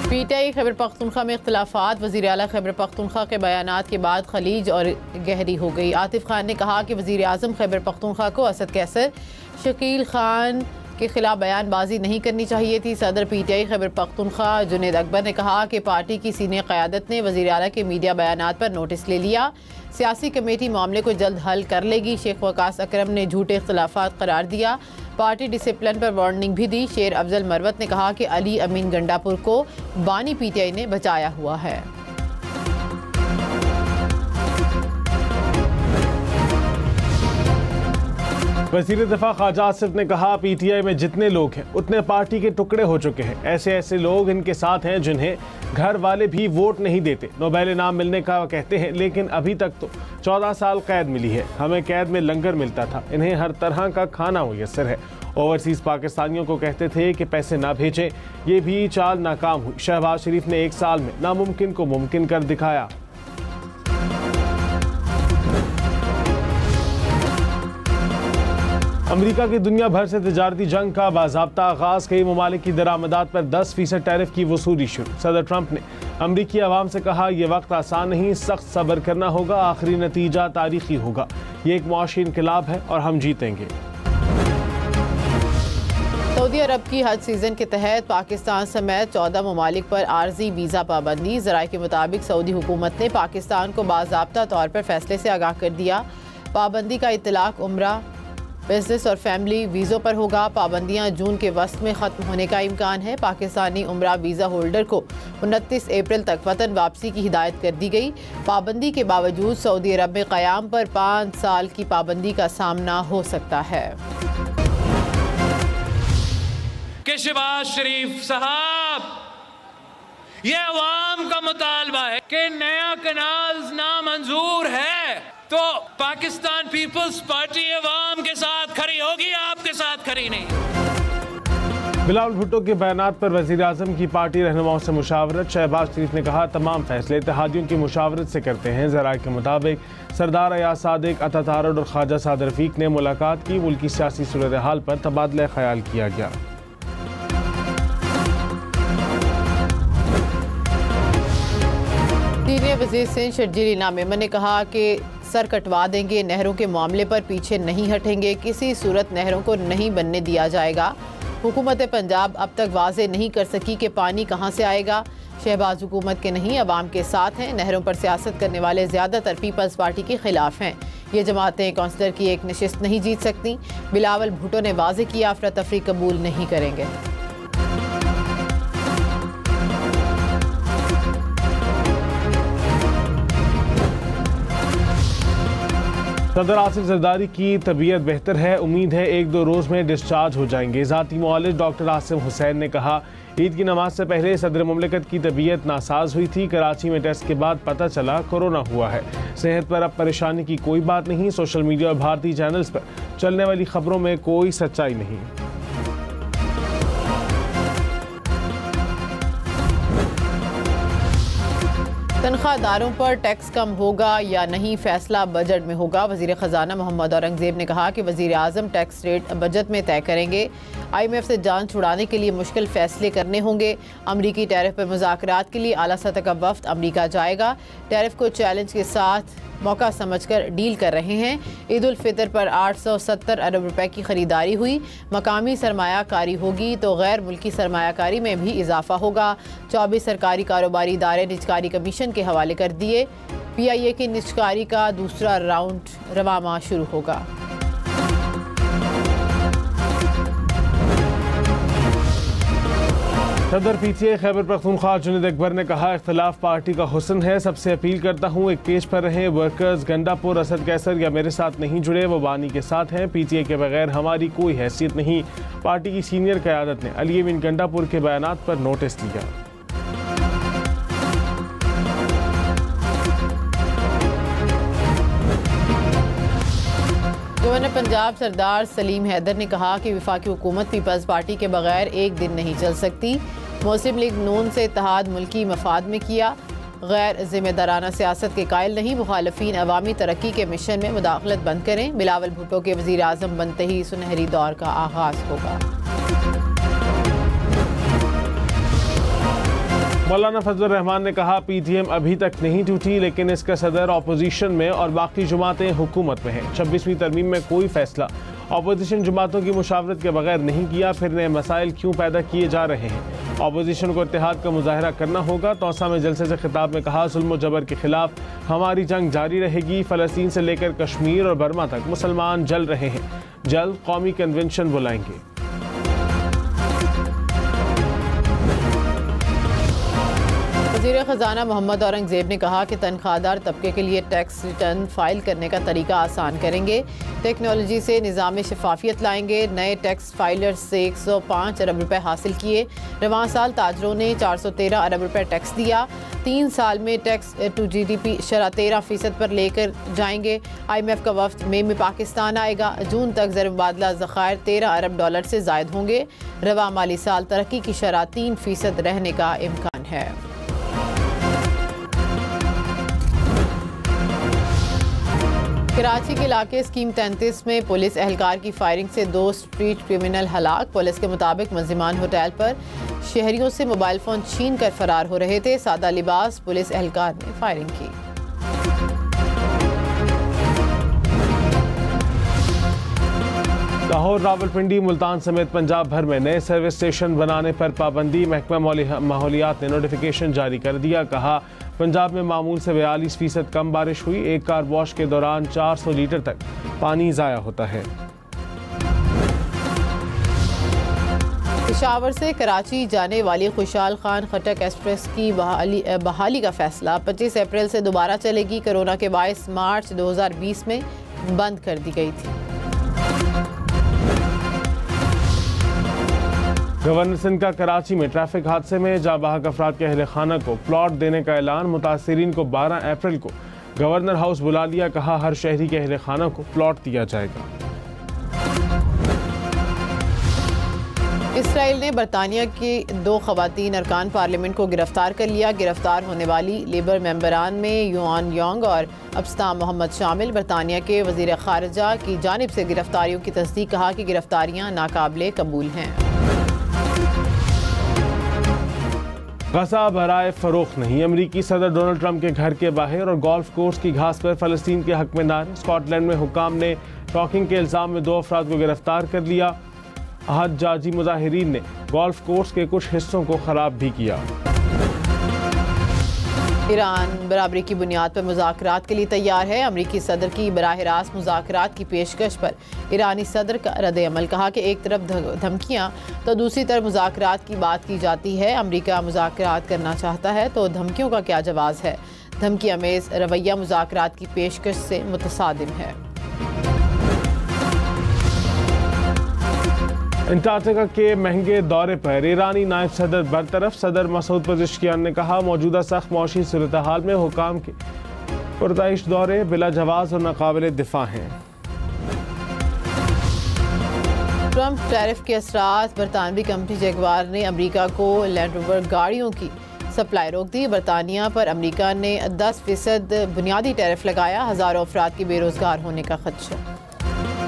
PTI Khyber Pakhtunkhwa में इख्तिलाफात। वज़ीर आला खैबर पख्तूनख्वा के बयानात के बाद खलीज और गहरी हो गई। आतिफ खान ने कहा कि वज़ीर आज़म खैबर पख्तूनख्वा को असद कैसर, शकील खान के खिलाफ बयानबाजी नहीं करनी चाहिए थी। सदर पीटीआई खैबर पख्तूनख्वा जुनैद अकबर ने कहा कि पार्टी की सीनियर क़यादत ने वज़ीर आला के मीडिया बयानात पर नोटिस ले लिया। सियासी कमेटी मामले को जल्द हल कर लेगी। शेख वकास अकरम ने झूठे इख्तिलाफात करार दिया। पार्टी डिसिप्लिन पर वार्निंग भी दी। शेर अफजल मरवत ने कहा कि अली अमीन गंडापुर को बानी पीटीआई ने बचाया हुआ है। वज़ीर दिफा ख्वाजा आसिफ ने कहा पीटीआई में जितने लोग हैं उतने पार्टी के टुकड़े हो चुके हैं। ऐसे लोग इनके साथ हैं जिन्हें घर वाले भी वोट नहीं देते। नोबेल इनाम मिलने का कहते हैं, लेकिन अभी तक तो 14 साल कैद मिली है। हमें कैद में लंगर मिलता था, इन्हें हर तरह का खाना मुयस्सर है। ओवरसीज़ पाकिस्तानियों को कहते थे कि पैसे ना भेजें, ये भी चाल नाकाम हुई। शहबाज शरीफ ने 1 साल में नामुमकिन को मुमकिन कर दिखाया। अमेरिका की दुनिया भर से तिजारती जंग का बाज़ाब्ता आगाज। कई ममालिक की दरामदात पर 10% टैरिफ की वसूली शुरू। सदर ट्रंप ने अमरीकी अवाम से कहा यह वक्त आसान नहीं, सख्त सब्र करना होगा, आखिरी नतीजा तारीखी होगा। ये एक मुआशी इनकलाब है और हम जीतेंगे। सऊदी अरब की हज सीज़न के तहत पाकिस्तान समेत 14 ममालिक पर आर्जी वीज़ा पाबंदी। ज़राए के मुताबिक सऊदी हुकूमत ने पाकिस्तान को बाज़ाब्ता तौर पर फैसले से आगाह कर दिया। पाबंदी का इतलाक उम्रा, बिजनेस और फैमिली वीज़ों पर होगा। पाबंदियां जून के वस्त में ख़त्म होने का इम्कान है। पाकिस्तानी उम्रा वीज़ा होल्डर को 29 अप्रैल तक वतन वापसी की हिदायत कर दी गई। पाबंदी के बावजूद सऊदी अरब में क़याम पर 5 साल की पाबंदी का सामना हो सकता है। कि शहबाज शरीफ साहब, ये अवाम का मुतालबा है कि नया कनाल नामंजूर है, तो पाकिस्तान पीपल्स पार्टी अवाम के साथ खड़ी होगी, आपके साथ खड़ी नहीं। बिलावल भुट्टो के बयानात पर वज़ीर आज़म की पार्टी रहनुमाओं से मुशावरत। शहबाज शरीफ ने कहा तमाम फैसले इत्तेहादियों की मुशावरत से करते हैं। ज़राए के मुताबिक सरदार अयाज सादिक, अता तारड़ और ख्वाजा साद रफ़ीक ने मुलाकात की। मुल्की सियासी सूरत हाल पर तबादला ख्याल किया गया। सीनियर वज़ीर सिंध शर्जील इनाम ने कहा कि सर कटवा देंगे, नहरों के मामले पर पीछे नहीं हटेंगे, किसी सूरत नहरों को नहीं बनने दिया जाएगा। हुकूमत पंजाब अब तक वाज़े नहीं कर सकी कि पानी कहाँ से आएगा। शहबाज हुकूमत के नहीं अवाम के साथ हैं। नहरों पर सियासत करने वाले ज़्यादातर पीपल्स पार्टी के खिलाफ हैं। ये जमातें कौंसलर की एक नशिस्त नहीं जीत सकती। बिलावल भुट्टो ने वाज़े किया अफरा तफरी कबूल नहीं करेंगे। सदर आसिफ जरदारी की तबीयत बेहतर है, उम्मीद है 1-2 रोज़ में डिस्चार्ज हो जाएंगे। ज़ाती मुआलिज डॉक्टर आसिम हुसैन ने कहा ईद की नमाज से पहले सदर मुमलिकत की तबीयत नासाज हुई थी। कराची में टेस्ट के बाद पता चला कोरोना हुआ है। सेहत पर अब परेशानी की कोई बात नहीं। सोशल मीडिया और भारतीय चैनल्स पर चलने वाली खबरों में कोई सच्चाई नहीं। तनख्वाहदारों पर टैक्स कम होगा या नहीं, फैसला बजट में होगा। वज़ीर ख़जाना मोहम्मद औरंगज़ेब ने कहा कि वज़ीर आज़म टैक्स रेट बजट में तय करेंगे। IMF से जान छुड़ाने के लिए मुश्किल फ़ैसले करने होंगे। अमरीकी टैरिफ पर मुज़ाकरात के लिए आला सतह का वफ़द अमरीका जाएगा। टैरिफ को चैलेंज के साथ मौका समझकर डील कर रहे हैं। ईद उल फितर पर 870 अरब रुपए की खरीदारी हुई। मकामी सरमायाकारी होगी तो गैर मुल्की सरमायाकारी में भी इजाफा होगा। 24 सरकारी कारोबारी इदारे निजकारी कमीशन के हवाले कर दिए। PIA की निजकारी का दूसरा राउंड रवां माह शुरू होगा। सदर PTI खैबर पख्तूनख्वा जुनैद अकबर ने कहा इख्तिलाफ पार्टी का हुस्न है। सबसे अपील करता हूँ एक पेज पर रहें। वर्कर्स गंडापुर, असद कैसर या मेरे साथ नहीं जुड़े, वो बानी के साथ हैं। PTI के बगैर हमारी कोई हैसियत नहीं। पार्टी की सीनियर क़यादत ने अली अमीन गंडापुर के बयानात पर नोटिस लिया। गवर्नर पंजाब सरदार सलीम हैदर ने कहा कि वफाकी हुकूमत पीपल्स पार्टी के बगैर एक दिन नहीं चल सकती। मुस्लिम लीग नून से इत्तेहाद मुल्की मफाद में किया। गैर जिम्मेदाराना सियासत के कायल नहीं। मुखालफीन अवामी तरक्की के मिशन में मुदाखलत बंद करें। बिलावल भुट्टो के वज़ीर आज़म बनते ही सुनहरी दौर का आगाज़ होगा। मौलाना फजलुर रहमान ने कहा PTM अभी तक नहीं टूटी, लेकिन इसका सदर अपोजिशन में और बाकी जमातें हुकूमत में हैं। 26वीं तरमीम में कोई फैसला अपोजिशन जमातों की मुशावरत के बगैर नहीं किया, फिर नए मसाइल क्यों पैदा किए जा रहे हैं। अपोजिशन को इत्तेहाद का मुजाहरा करना होगा। तौसा में जलसे से खिताब में कहा, जुल्म जबर के खिलाफ हमारी जंग जारी रहेगी। फ़लस्तीन से लेकर कश्मीर और बर्मा तक मुसलमान जल रहे हैं, जल्द कौमी कन्वेंशन बुलाएंगे। वज़ीर ख़जाना मोहम्मद औरंगज़ेब ने कहा कि तनख्वाहदार तबके के लिए टैक्स रिटर्न फाइल करने का तरीका आसान करेंगे। टेक्नोलॉजी से निज़ाम शफाफियत लाएंगे। नए टैक्स फाइलर्स से 105 अरब रुपए हासिल किए। रवां साल ताजरों ने 413 अरब रुपए टैक्स दिया। 3 साल में टैक्स टू GDP शरह 13% पर लेकर जाएंगे। IMF का वफ्द मई में पाकिस्तान आएगा। जून तक ज़र मुबादला ज़खायर $13 अरब से ज़ायद होंगे। रवां माली साल तरक्की की शरह 3% रहने का इम्कान है। कराची के इलाके स्कीम 33 में पुलिस एहलकार की फायरिंग से 2 स्ट्रीट क्रिमिनल हलाक। पुलिस के मुताबिक मुलजिमान होटल पर शहरियों से मोबाइल फ़ोन छीन कर फरार हो रहे थे। सादा लिबास पुलिस एहलकार ने फायरिंग की। लाहौर, रावलपिंडी, मुल्तान समेत पंजाब भर में नए सर्विस स्टेशन बनाने पर पाबंदी। महकमा माहौलियात ने नोटिफिकेशन जारी कर दिया। कहा, पंजाब में मामूल से 42% कम बारिश हुई। एक कार वॉश के दौरान 400 लीटर तक पानी ज़ाया होता है। पेशावर से कराची जाने वाली खुशहाल खान खटक एक्सप्रेस की बहाली का फैसला 25 अप्रैल से दोबारा चलेगी। कोरोना के बायस मार्च 2020 में बंद कर दी गई थी। गवर्नर सिंध का कराची में ट्रैफिक हादसे में जाँ बहक अफराद के अहल खाना को प्लॉट देने का ऐलान। मुतासिरीन को 12 अप्रैल को गवर्नर हाउस बुला लिया। कहा, हर शहरी के अहल खाना को प्लॉट दिया जाएगा। इसराइल ने बरतानिया की 2 ख़वातीन अरकान पार्लियामेंट को गिरफ्तार कर लिया। गिरफ्तार होने वाली लेबर मेंबरान में युआन योंग और अब्स्ताम मोहम्मद शामिल। बरतानिया के वज़ीर ख़ारिजा की जानिब से गिरफ्तारियों की तस्दीक। कहा कि गिरफ्तारियाँ नाकाबिले कबूल हैं। गजा बराए फरोख्त नहीं। अमरीकी सदर डोनाल्ड ट्रंप के घर के बाहर और गोल्फ कोर्स की घास पर फ़लस्तीन के हक में नारे। स्कॉटलैंड में हुकाम ने टॉकिंग के इल्ज़ाम में 2 अफराद को गिरफ्तार कर लिया। अहतजाजी मुजाहिरीन ने गोल्फ कोर्स के कुछ हिस्सों को ख़राब भी किया। ईरान बराबरी की बुनियाद पर मुज़ाकरात के लिए तैयार है। अमरीकी सदर की बराह रास्त मुज़ाकरात की पेशकश पर ईरानी सदर का रद्द अमल। कहा कि एक तरफ धमकियां तो दूसरी तरफ मुज़ाकरात की बात की जाती है। अमरीका मुज़ाकरात करना चाहता है तो धमकियों का क्या जवाब है। धमकी अमेज़ रवैया मुज़ाकरात की पेशकश से मुतसादिम है। अंटार्कटिका के महंगे दौरे पर ईरानी नायब सदर बरतरफ। सदर मसूद पज़ेश्कियान ने कहा, मौजूदा सख्त मौशी सूरत हाल में हुकाम के पुरताइश दौरे बिला जवाज़ और नाकाबिले दिफा हैं। ट्रंप टैरिफ के असरात। बरतानवी कंपनी जगुआर ने अमरीका को लैंड रोवर गाड़ियों की सप्लाई रोक दी। बरतानिया पर अमरीका ने 10% बुनियादी टैरिफ लगाया। हज़ारों अफराद की बेरोजगार होने का खदशा।